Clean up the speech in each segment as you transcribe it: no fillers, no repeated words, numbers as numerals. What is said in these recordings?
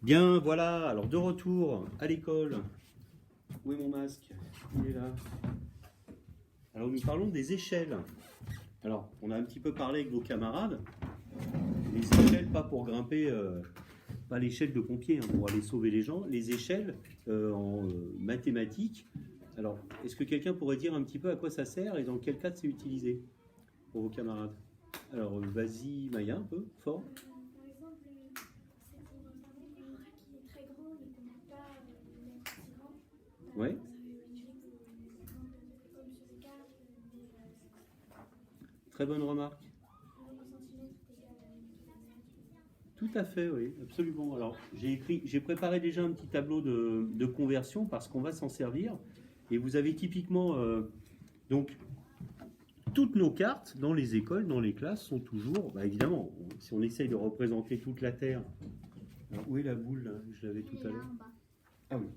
Bien, voilà, alors de retour à l'école. Où est mon masque? Il est là. Alors nous parlons des échelles. Alors, on a un petit peu parlé avec vos camarades. Les échelles, pas pour grimper, pas l'échelle de pompier, hein, pour aller sauver les gens. Les échelles en mathématiques. Alors, est-ce que quelqu'un pourrait dire un petit peu à quoi ça sert et dans quel cadre c'est utilisé pour vos camarades? Alors, vas-y, Maya, un peu, fort. Par exemple, c'est pour un tableau qui est très grand mais qu'on ne peut pas le mettre si grand. Ouais. Ça veut utiliser pour les exemples de l'école, sur les cartes, Très bonne remarque. le centimètre est égal à 1 kilomètre. Tout à fait, oui, absolument. Alors, j'ai préparé déjà un petit tableau de conversion parce qu'on va s'en servir. Et vous avez typiquement, donc, toutes nos cartes dans les écoles, dans les classes, sont toujours, bah, évidemment, si on essaye de représenter toute la Terre. Alors, où est la boule, là? Je l'avais tout à l'heure. Ah oui.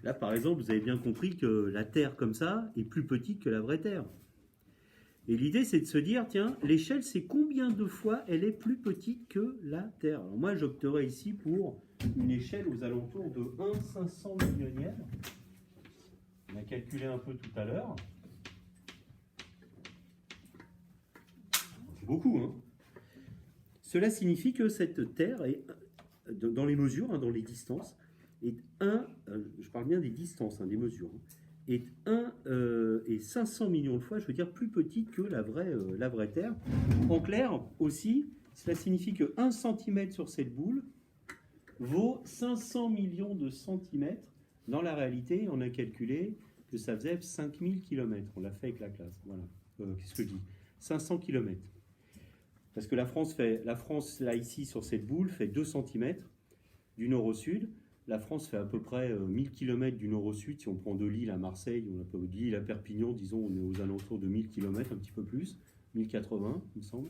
Là, par exemple, vous avez bien compris que la Terre, comme ça, est plus petite que la vraie Terre. Et l'idée, c'est de se dire, tiens, l'échelle, c'est combien de fois elle est plus petite que la Terre? Alors moi, j'opterais ici pour une échelle aux alentours de 1/500 millionième. On a calculé un peu tout à l'heure. C'est beaucoup, hein? Cela signifie que cette Terre est, dans les mesures, hein, dans les distances, est je parle bien des distances, hein, des mesures, hein, est 1 et 500 millions de fois, je veux dire, plus petite que la vraie Terre. En clair, aussi, cela signifie que 1 cm sur cette boule vaut 500 millions de centimètres. Dans la réalité, on a calculé que ça faisait 5000 km. On l'a fait avec la classe. Voilà. Qu'est-ce que je dis? 500 km. Parce que la France, là, ici, sur cette boule, fait 2 cm du nord au sud. La France fait à peu près 1000 km du nord au sud. Si on prend de Lille à Marseille, on a pas de Lille à Perpignan, disons, on est aux alentours de 1000 km, un petit peu plus, 1080, il me semble.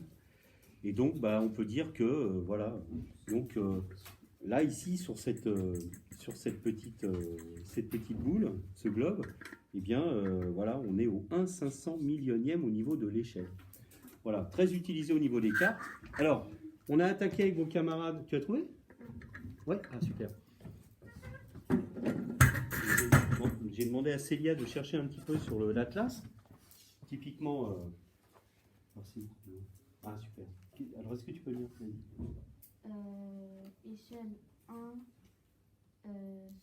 Et donc, bah, on peut dire que, voilà, donc là, ici, sur cette petite boule, ce globe, eh bien, voilà, on est au 1/500 millionième au niveau de l'échelle. Voilà, très utilisé au niveau des cartes. Alors, on a attaqué avec vos camarades. Tu as trouvé? Ouais, ah super. J'ai demandé à Célia de chercher un petit peu sur l'Atlas. Typiquement. Merci. Ah, super. Alors, est-ce que tu peux lire? Échelle 1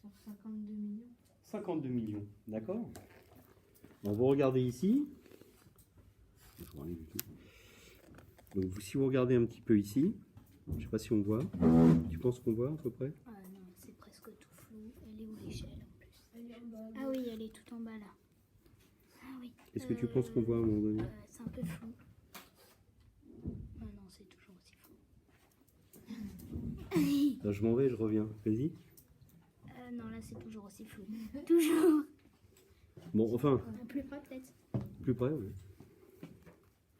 sur 52 millions. 52 millions, d'accord. Donc, vous regardez ici. Donc, si vous regardez un petit peu ici, je ne sais pas si on voit. Tu penses qu'on voit à peu près? Ah non, c'est presque tout flou. Elle est où l'échelle en plus? Ah oui, elle est tout en bas là. Ah oui. Est-ce que tu penses qu'on voit à un moment donné? C'est un peu flou. Ah non, c'est toujours aussi flou. Alors, je m'en vais, je reviens. Vas-y. Non, là c'est toujours aussi flou. Toujours. Bon, enfin, Plus près peut-être. plus près, oui.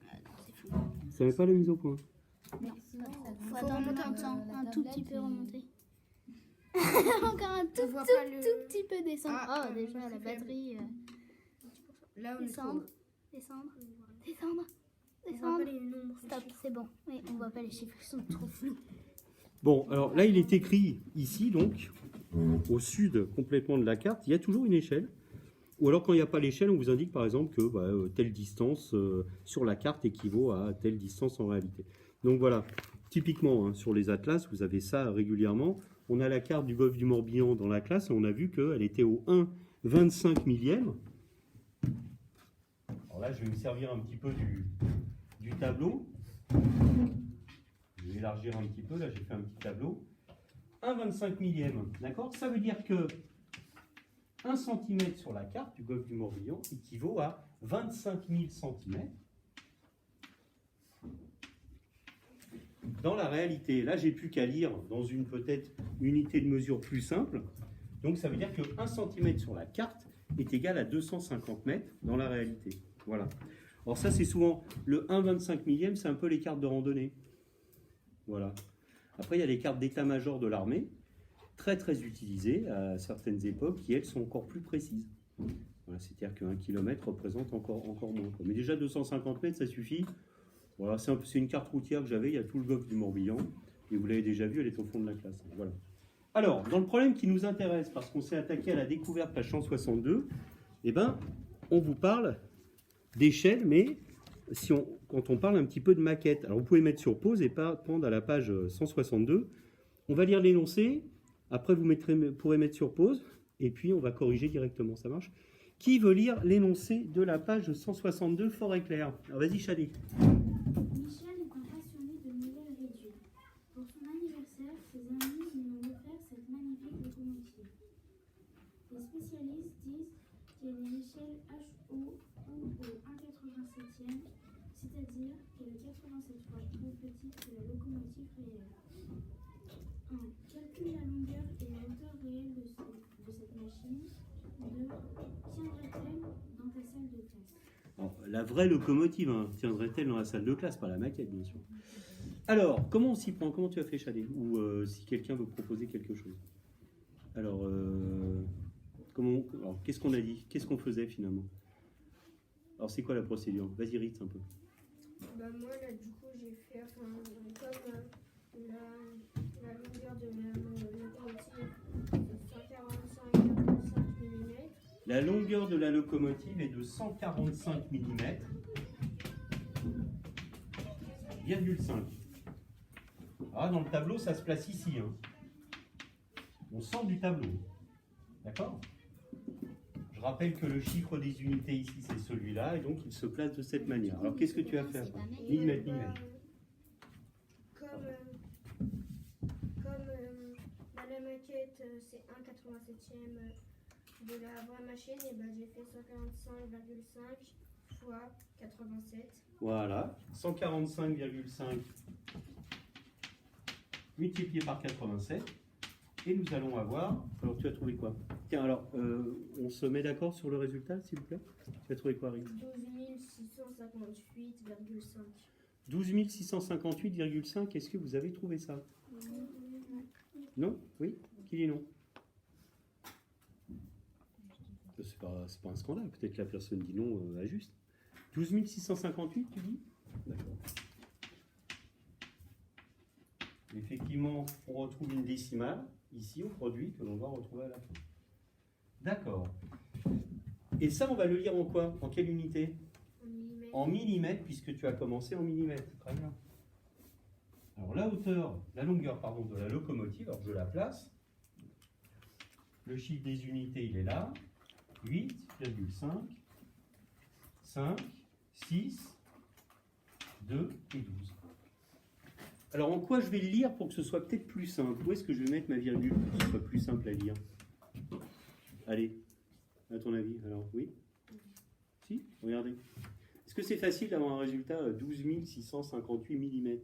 Non, c'est flou. Ça n'avait pas la mise au point. Non, faut attendre un tout petit peu remonter. Encore un tout petit peu descendre. Ah, Oh, déjà la batterie. Là, on Descendre. Descendre. Stop, c'est bon. Oui, on voit pas les chiffres, ils sont trop flous. Bon, alors là, il est écrit ici, donc, au sud complètement de la carte, il y a toujours une échelle. Ou alors, quand il n'y a pas l'échelle, on vous indique par exemple que telle distance sur la carte équivaut à telle distance en réalité. Donc voilà, typiquement, hein, sur les atlas, vous avez ça régulièrement. On a la carte du golfe du Morbihan dans la classe et on a vu qu'elle était au 1/25 millième. Alors là, je vais me servir un petit peu du tableau. Je vais élargir un petit peu, là j'ai fait un petit tableau. 1/25 millième, d'accord? Ça veut dire que 1 cm sur la carte du golfe du Morbihan équivaut à 25 000 cm. Dans la réalité, là j'ai plus qu'à lire dans une peut-être unité de mesure plus simple. Donc ça veut dire que 1 cm sur la carte est égal à 250 mètres dans la réalité. Voilà. Alors ça c'est souvent le 1/25 millième, c'est un peu les cartes de randonnée. Voilà. Après il y a les cartes d'état-major de l'armée, très très utilisées à certaines époques, qui elles sont encore plus précises. Voilà, c'est-à-dire qu'un kilomètre représente encore moins. Mais déjà 250 mètres ça suffit. Voilà, c'est une carte routière que j'avais, il y a tout le golfe du Morbihan. Et vous l'avez déjà vu, elle est au fond de la classe. Voilà. Alors, dans le problème qui nous intéresse, parce qu'on s'est attaqué à la découverte page 162, eh ben, on vous parle d'échelle, mais quand on parle un petit peu de maquette. Alors, vous pouvez mettre sur pause et pas prendre à la page 162. On va lire l'énoncé. Après, vous pourrez mettre sur pause. Et puis, on va corriger directement. Ça marche? Qui veut lire l'énoncé de la page 162 fort et clair? Alors, vas-y, Chadé. Michel est un passionné de modèles réduits. Pour son anniversaire, ses amis lui ont offert cette magnifique locomotive. Les spécialistes disent qu'elle est l'échelle HO ou au 1,87e, c'est-à-dire qu'elle est 87 fois plus petite que la locomotive réelle. 1. Calcule la longueur et la hauteur réelle de cette machine. 2. Tiendrait-elle dans ta salle de classe? Alors, la vraie locomotive, hein, tiendrait-elle dans la salle de classe, pas la maquette, bien sûr. Alors, comment on s'y prend? Comment tu as fait, Chadé? Ou si quelqu'un veut proposer quelque chose. Alors, qu'est-ce qu'on a dit? Qu'est-ce qu'on faisait finalement? Alors, c'est quoi la procédure? Vas-y, Ritz, un peu. Bah moi là du coup j'ai fait comme la longueur de la locomotive de 145,5 mm. La longueur de la locomotive est de 145 mm, 0,5. Ah, dans le tableau, ça se place ici. Hein. On sort du tableau. D'accord? Je rappelle que le chiffre des unités ici, c'est celui-là, et donc il se place de cette manière. Alors, qu'est-ce que tu as fait? Millimètre, millimètre. Comme la maquette c'est 1,87e de la vraie machine, et ben j'ai fait 145,5 fois 87. Voilà, 145,5 multiplié par 87. Et nous allons avoir... Alors, tu as trouvé quoi? Tiens, alors, on se met d'accord sur le résultat, s'il vous plaît? Tu as trouvé quoi, Rick? 12 658,5. 12 658,5. Est-ce que vous avez trouvé ça? Non? Oui? Qui dit non? C'est pas un scandale. Peut-être que la personne dit non à juste. 12 658, tu dis? D'accord. Effectivement, on retrouve une décimale ici au produit que l'on va retrouver à la fin. D'accord. Et ça, on va le lire en quoi? En quelle unité? En millimètres, puisque tu as commencé en millimètres. Très bien. Alors la longueur de la locomotive, alors je la place. Le chiffre des unités, il est là. 8,5, 5, 6, 2 et 12. Alors en quoi je vais le lire pour que ce soit peut-être plus simple? Où est-ce que je vais mettre ma virgule pour que ce soit plus simple à lire? Allez, à ton avis, alors oui? Si? Regardez. Est-ce que c'est facile d'avoir un résultat 12 658 mm?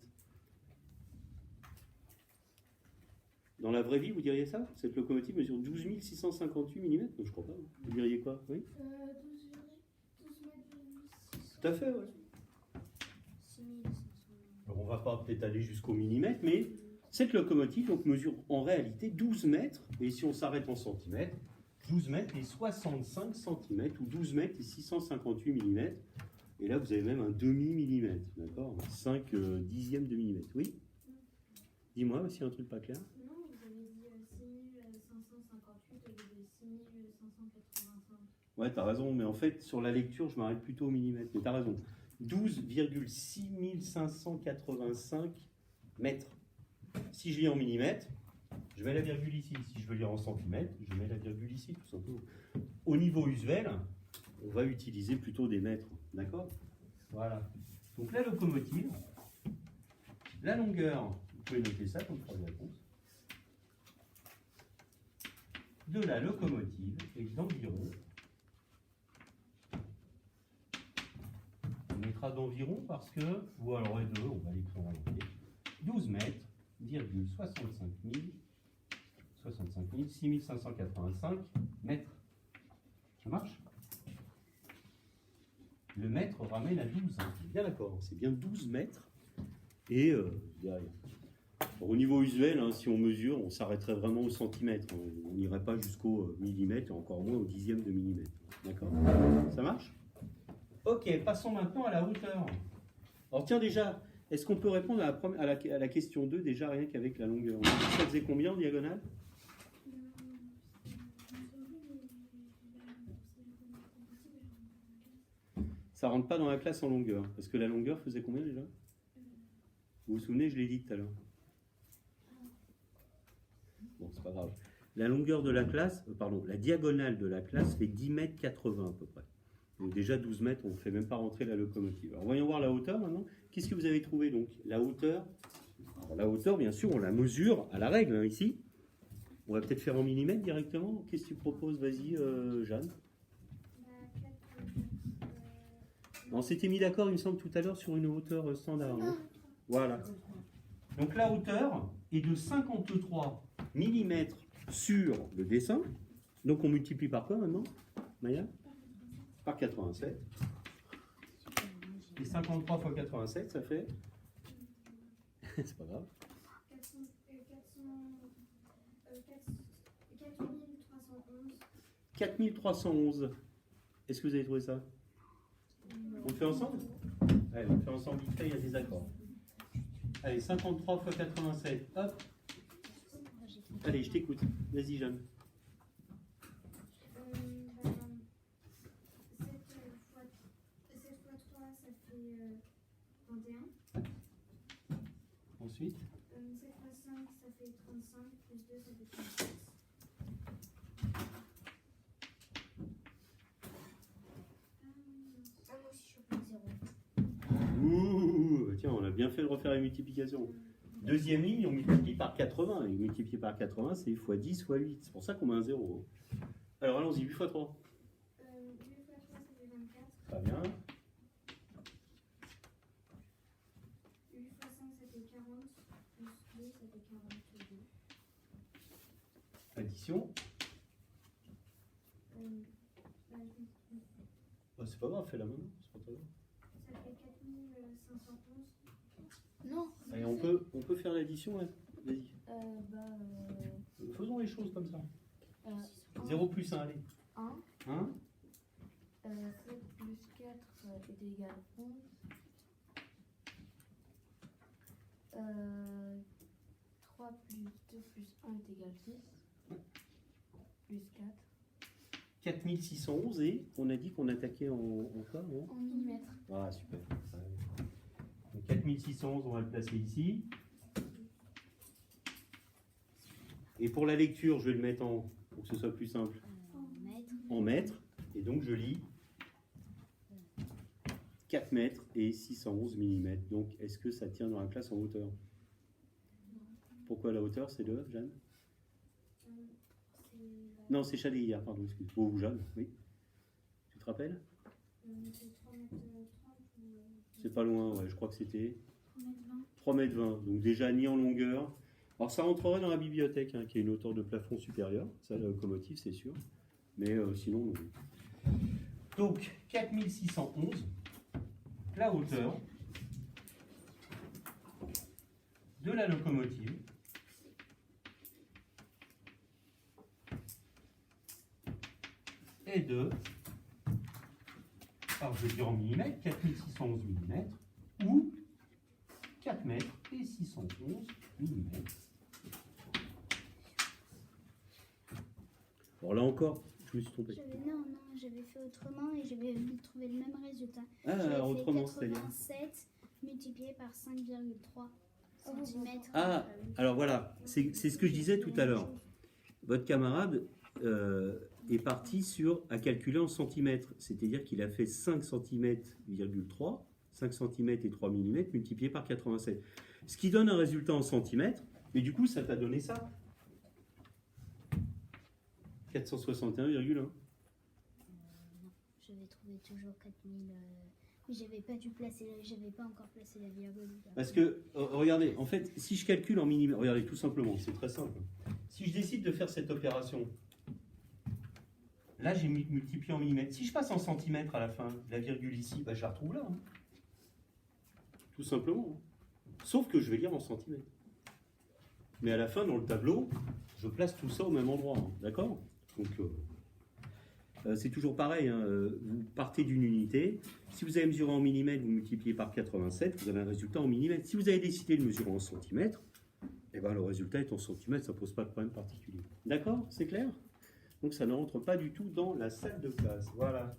Dans la vraie vie, vous diriez ça? Cette locomotive mesure 12 658 mm? Donc, je crois pas. Vous diriez quoi? Oui? 12 mètres. Tout à fait, oui. Alors, on ne va pas peut-être aller jusqu'au millimètre, mais cette locomotive donc, mesure en réalité 12 mètres, et si on s'arrête en centimètres, 12 mètres et 65 cm, ou 12 mètres et 658 mm. Et là, vous avez même un demi-millimètre, d'accord? 5 dixièmes de millimètre, oui? Dis-moi s'il y a un truc pas clair. Non, vous avez dit 6558 au lieu de 6585. Ouais, t'as raison, mais en fait, sur la lecture, je m'arrête plutôt au millimètre. Mais t'as raison. 12,6585 mètres. Si je lis en millimètres, je mets la virgule ici. Si je veux lire en centimètres, je mets la virgule ici, tout simplement. Au niveau usuel, on va utiliser plutôt des mètres. D'accord? Voilà. Donc la locomotive, la longueur, vous pouvez noter ça comme troisième réponse, de la locomotive est d'environ, on mettra d'environ parce que, ou alors les deux, on va l'écrire en entier, 12 mètres, 65 6585 mètres. Ça marche? Le mètre ramène à 12. Hein. Bien d'accord, c'est bien 12 mètres. Et derrière. Au niveau usuel, hein, si on mesure, on s'arrêterait vraiment au centimètre. Hein. On n'irait pas jusqu'au millimètre, et encore moins au dixième de millimètre. D'accord? Ça marche? Ok, passons maintenant à la hauteur. Alors tiens déjà, Est-ce qu'on peut répondre à la question 2 déjà rien qu'avec la longueur? Ça faisait combien en diagonale? Ça rentre pas dans la classe en longueur. Parce que la longueur faisait combien déjà? Vous vous souvenez, je l'ai dit tout à l'heure. Bon, c'est pas grave. La longueur de la classe, la diagonale de la classe fait 10 mètres 80 à peu près. Donc déjà 12 mètres, on ne fait même pas rentrer la locomotive. Alors voyons voir la hauteur maintenant. Qu'est-ce que vous avez trouvé donc? La hauteur. Alors, la hauteur, bien sûr, on la mesure à la règle, hein, ici. On va peut-être faire en millimètres directement. Qu'est-ce que tu proposes? Vas-y, Jeanne. On s'était mis d'accord, il me semble, tout à l'heure sur une hauteur standard. Non? Voilà. Donc la hauteur est de 53 mm sur le dessin. Donc on multiplie par quoi maintenant, Maya? Par 87. Et 53 fois 87, ça fait... C'est pas grave. 4311. Est-ce que vous avez trouvé ça? On le fait ensemble? Allez, on le fait ensemble vite fait, il y a des accords. Allez, 53 fois 87, hop. Allez, je t'écoute. Vas-y, Jeanne. 7 fois 3, ça fait 21. Ensuite 7 fois 5, ça fait 35. Plus 2, ça fait 36. Ah, moi aussi, je suis au point 0. Ouh, tiens, on a bien fait de refaire la multiplication. Deuxième ligne, on multiplie par 80. Et multiplier par 80, c'est x 10 fois 8. C'est pour ça qu'on met un 0. Alors, allons-y, 8 fois 3. 8 fois 3, ça fait 24. Très bien. 8 fois 5, ça fait 40. Plus 2, ça fait 42. Addition. Oh, c'est pas grave, fais-la maintenant. C'est pas très grave. Ça fait 4511. Non. Allez, on peut faire l'addition, là. Vas-y. Faisons les choses comme ça. 0 plus 1, allez. 1. 1. 7 plus 4 est égal à 11. 3 plus 2 plus 1 est égal à 6. Plus 4. 4611 et on a dit qu'on attaquait en quoi? En millimètres. Ah, super. Donc 4611, on va le placer ici. Et pour la lecture, je vais le mettre pour que ce soit plus simple, en mètres. Et donc je lis 4 mètres et 611 mm. Donc est-ce que ça tient dans la classe en hauteur? Pourquoi la hauteur, c'est le Jeanne? Non, c'est Chadé hier, pardon, excuse. Ou Jeanne, oui. Tu te rappelles? C'est 3 mètres 30 ou... C'est pas loin, ouais, je crois que c'était 3 3 mètres 20. mètres 20. Donc déjà ni en longueur. Alors ça rentrerait dans la bibliothèque, hein, qui est une hauteur de plafond supérieure. Ça, la locomotive, c'est sûr. Mais sinon, non. Donc, 4611, la hauteur de la locomotive est de, alors je vais dire en millimètres, 4611 mm, ou 4 mètres et 611 mm. Bon, là encore, je me suis trompé. J'avais fait autrement et j'avais trouvé le même résultat. Ah, autrement, c'est-à-dire 87 multiplié par 5,3 cm. Ah, alors voilà, c'est ce que je disais tout à l'heure. Votre camarade est parti à calculer en centimètres, c'est-à-dire qu'il a fait 5 cm,3, 5 cm et 3 mm multiplié par 87. Ce qui donne un résultat en centimètres, mais du coup, ça t'a donné ça. 461,1. Non, j'avais trouvé toujours 4000. Mais j'avais pas encore placé la virgule. Parce que, regardez, en fait, si je calcule en millimètres, regardez, tout simplement, c'est très simple. Si je décide de faire cette opération, là, j'ai multiplié en millimètres. Si je passe en centimètres à la fin, la virgule ici, bah, je la retrouve là. Hein. Tout simplement. Hein. Sauf que je vais lire en centimètres. Mais à la fin, dans le tableau, je place tout ça au même endroit. Hein. D'accord? Donc, c'est toujours pareil, hein, vous partez d'une unité. Si vous avez mesuré en millimètres, vous multipliez par 87, vous avez un résultat en millimètres. Si vous avez décidé de mesurer en centimètres, eh ben, le résultat est en centimètres, ça ne pose pas de problème particulier. D'accord? C'est clair? Donc ça ne rentre pas du tout dans la salle de classe. Voilà.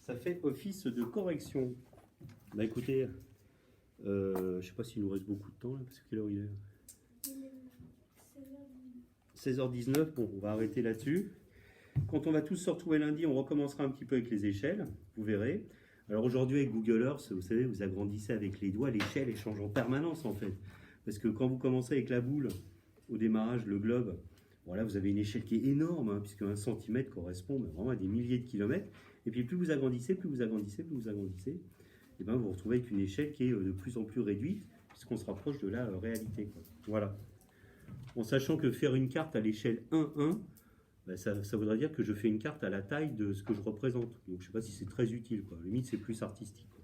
Ça fait office de correction. Bah écoutez, je ne sais pas s'il nous reste beaucoup de temps, là, parce que quelle heure il est? 16h19, bon, on va arrêter là-dessus. Quand on va tous se retrouver lundi, on recommencera un petit peu avec les échelles, vous verrez. Alors aujourd'hui avec Google Earth, vous savez, vous agrandissez avec les doigts, l'échelle elle change en permanence en fait. Parce que quand vous commencez avec la boule, au démarrage, le globe, voilà, vous avez une échelle qui est énorme, hein, puisque 1 centimètre correspond vraiment à des milliers de kilomètres. Et puis plus vous agrandissez, et ben vous vous retrouvez avec une échelle qui est de plus en plus réduite, puisqu'on se rapproche de la réalité, quoi. Voilà. En sachant que faire une carte à l'échelle 1,1, ben ça voudrait dire que je fais une carte à la taille de ce que je représente. Donc je ne sais pas si c'est très utile, quoi. Limite, c'est plus artistique, quoi.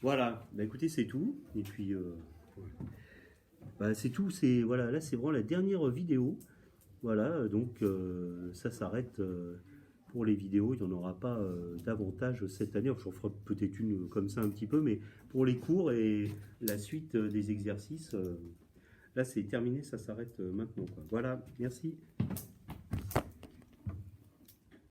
Voilà, ben, écoutez, c'est tout. Et puis, ben, c'est tout. Voilà, là, c'est vraiment la dernière vidéo. Voilà, donc ça s'arrête pour les vidéos. Il n'y en aura pas davantage cette année. J'en ferai peut-être une comme ça un petit peu, mais pour les cours et la suite des exercices, là, c'est terminé. Ça s'arrête maintenant, quoi. Voilà, merci.